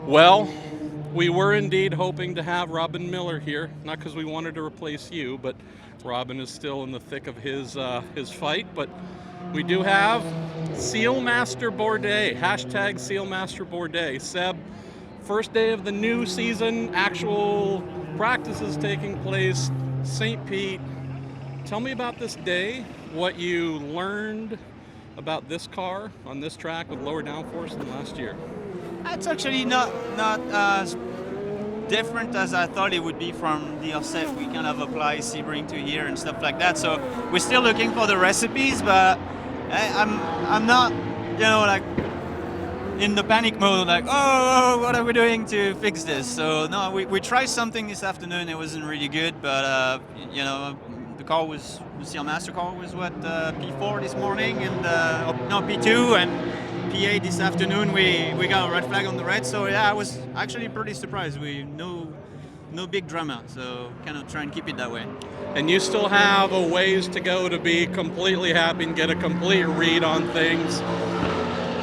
Well, we were indeed hoping to have Robin Miller here, not because we wanted to replace you, but Robin is still in the thick of his fight. But we do have Sealmaster Bourdais, hashtag Sealmaster Bourdais. Seb, first day of the new season, actual practices taking place, St. Pete. Tell me about this day, what you learned about this car on this track with lower downforce than last year. It's actually not as different as I thought it would be from the offset we kind of apply Sebring to here and stuff like that. So we're still looking for the recipes, but I'm not, like in the panic mode, like, oh, what are we doing to fix this? So no, we tried something this afternoon. It wasn't really good, but the car was, the Sealmaster car was what, P4 this morning, and no, P2, and PA this afternoon we got a red flag on the red. So yeah, I was actually pretty surprised. No big drama, so kind of try and keep it that way. And you still have a ways to go to be completely happy and get a complete read on things.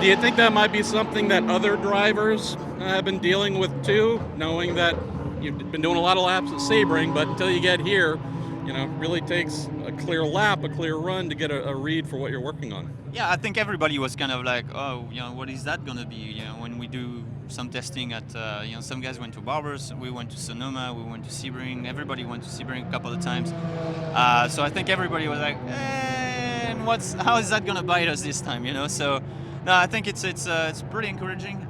Do you think that might be something that other drivers have been dealing with too, knowing that you've been doing a lot of laps at Sebring, but until you get here, really takes a clear lap, a clear run to get a read for what you're working on? Yeah, I think everybody was kind of like, oh, what is that going to be? When we do some testing at, some guys went to Barbers, we went to Sonoma, we went to Sebring, everybody went to Sebring a couple of times. So I think everybody was like, and how is that going to bite us this time? So no, I think it's pretty encouraging.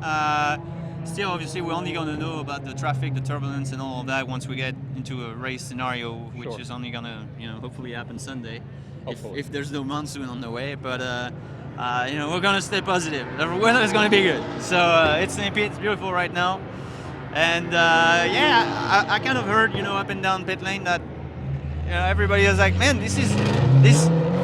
Still, obviously, we're only going to know about the traffic, the turbulence, and all of that once we get into a race scenario, which Sure. is only going to, hopefully happen Sunday, Hopefully. if there's no monsoon on the way. But we're going to stay positive. The weather is going to be good. So it's St. Pete. It's beautiful right now, and I kind of heard, up and down pit lane that everybody was like, man, this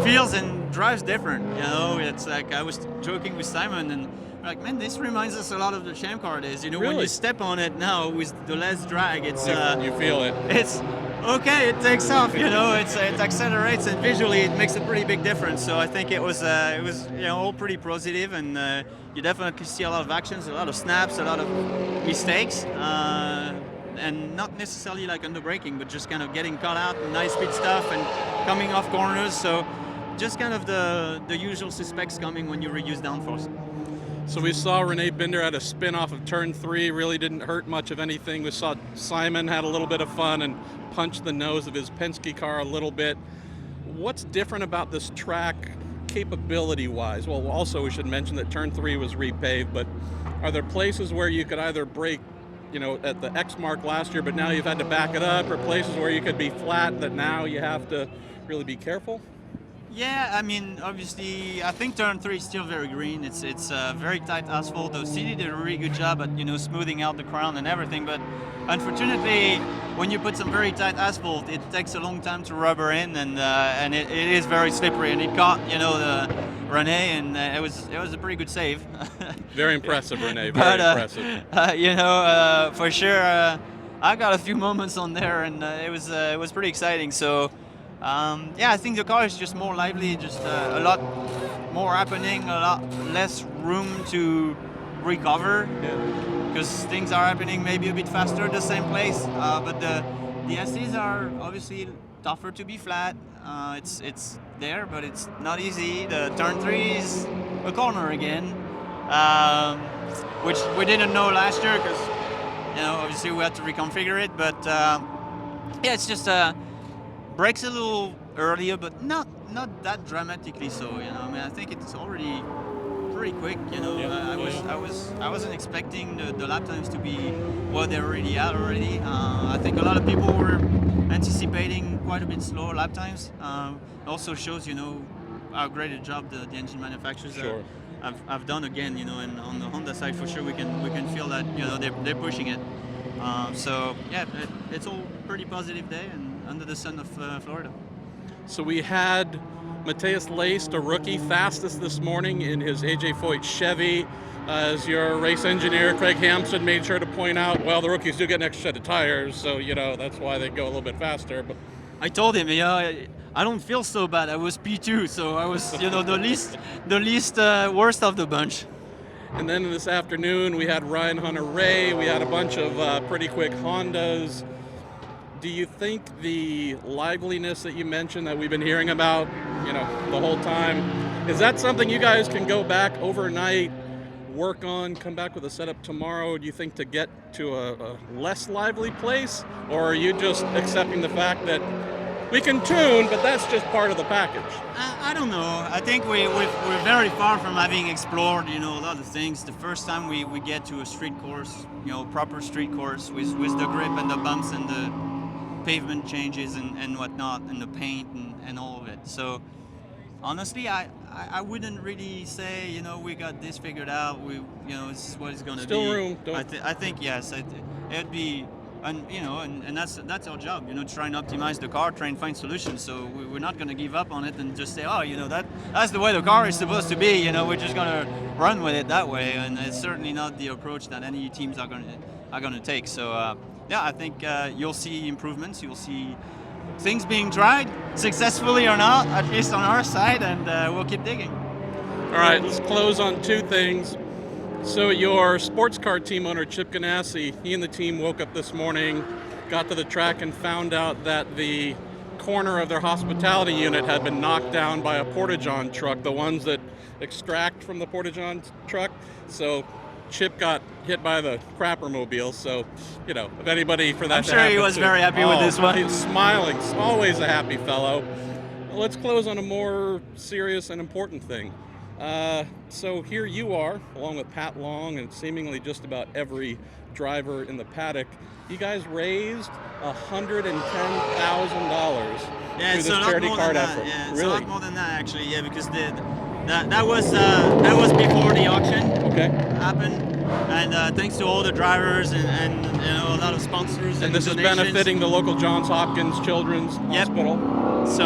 feels and drives different. It's like I was joking with Simon and. Like, man, this reminds us a lot of the Champ Car days. When Really? you step on it now with the less drag, it's You feel it. it's okay. It takes off. It accelerates, and visually it makes a pretty big difference. So I think it was all pretty positive, and you definitely see a lot of actions, a lot of snaps, a lot of mistakes, and not necessarily like under braking, but just kind of getting caught out, nice speed stuff, and coming off corners. So just kind of the usual suspects coming when you reduce downforce. So we saw Renee Binder had a spin off of turn 3, really didn't hurt much of anything. We saw Simon had a little bit of fun and punched the nose of his Penske car a little bit. What's different about this track capability-wise? Well, also we should mention that turn 3 was repaved, but are there places where you could either brake, at the X mark last year, but now you've had to back it up, or places where you could be flat that now you have to really be careful? Yeah, I mean, obviously, I think turn 3 is still very green. It's very tight asphalt. The city did a really good job at smoothing out the crown and everything. But unfortunately, when you put some very tight asphalt, it takes a long time to rubber in, and it is very slippery. And it caught the Renee, and it was a pretty good save. Very impressive, Renee. Very impressive. For sure, I got a few moments on there, and it was pretty exciting. So. I think the car is just more lively, just a lot more happening, a lot less room to recover, because things are happening maybe a bit faster at the same place. But the SCs are obviously tougher to be flat. It's there, but it's not easy. The turn 3 is a corner again, which we didn't know last year because obviously we had to reconfigure it. But it's just brakes a little earlier, but not that dramatically so. I think it's already pretty quick. I wasn't expecting the lap times to be what they're already at already. I think a lot of people were anticipating quite a bit slower lap times. Also shows how great a job the engine manufacturers Sure. have done again. And on the Honda side for sure we can feel that they're pushing it. It's all pretty positive day and under the sun of Florida. So we had Matthias Laced, a rookie, fastest this morning in his AJ Foyt Chevy. As your race engineer, Craig Hampson, made sure to point out, well, the rookies do get an extra set of tires, so that's why they go a little bit faster. But I told him, I don't feel so bad. I was P2, so I was, the least worst of the bunch. And then this afternoon we had Ryan Hunter-Reay. We had a bunch of pretty quick Hondas. Do you think the liveliness that you mentioned that we've been hearing about, the whole time, is that something you guys can go back overnight, work on, come back with a setup tomorrow, do you think, to get to a less lively place? Or are you just accepting the fact that we can tune, but that's just part of the package? I don't know. I think we're very far from having explored, a lot of things. The first time we get to a street course, proper street course with the grip and the bumps and the pavement changes and whatnot, and the paint and all of it. So honestly, I wouldn't really say, we got this figured out. This is what it's going to be. Still room. I think yes. It'd be, and that's our job. Try and optimize the car, try and find solutions. So we're not going to give up on it and just say, that's the way the car is supposed to be. We're just going to run with it that way, and it's certainly not the approach that any teams are going to take. So I think you'll see improvements. You'll see things being tried, successfully or not, at least on our side, and we'll keep digging. All right, let's close on two things. So your sports car team owner, Chip Ganassi, he and the team woke up this morning, got to the track and found out that the corner of their hospitality unit had been knocked down by a Porta-John truck, the ones that extract from the Porta-John truck. So Chip got hit by the crapper mobile, so, if anybody for that I'm sure he was very happy with this one. He's smiling, always a happy fellow. Let's close on a more serious and important thing. So here you are, along with Pat Long and seemingly just about every driver in the paddock. You guys raised $110,000 through this charity card effort. Yeah, it's really? a lot more than that, actually. Yeah, because that was before the auction happened, and thanks to all the drivers and a lot of sponsors. And this is donations. benefiting the local Johns Hopkins Children's Hospital. So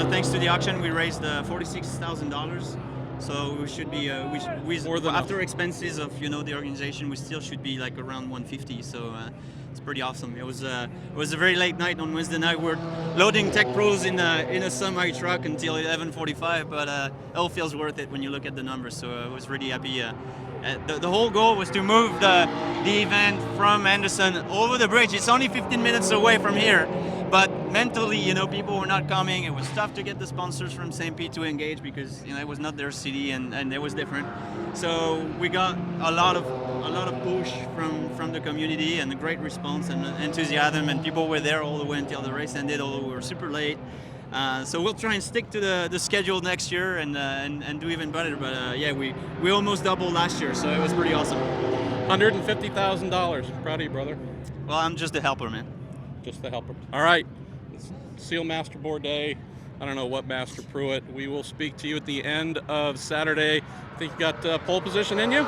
thanks to the auction, we raised $46,000. So we should be after expenses of the organization, we still should be like around 150. So it's pretty awesome. It was a very late night on Wednesday night. We're loading Tech Pros in a semi truck until 11:45, but it all feels worth it when you look at the numbers. So I was really happy. The whole goal was to move the event from Anderson over the bridge. It's only 15 minutes away from here. But mentally, people were not coming. It was tough to get the sponsors from St. Pete to engage because it was not their city and it was different. So we got a lot of push from the community and a great response and enthusiasm, and people were there all the way until the race ended, although we were super late. So we'll try and stick to the schedule next year and do even better. But we almost doubled last year, so it was pretty awesome. $150,000. Proud of you, brother. Well, I'm just a helper, man. Just the helper. All right, Seal Master Bourdais. I don't know what Master Pruett. We will speak to you at the end of Saturday. I think you got pole position in you,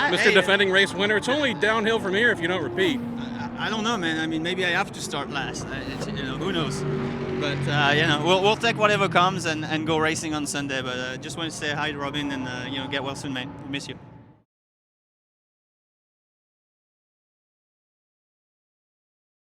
Mr. Defending race winner. It's only downhill from here if you don't repeat. I don't know, man. I mean, maybe I have to start last. Who knows? But we'll take whatever comes and go racing on Sunday. But just want to say hi to Robin and get well soon, mate. Miss you.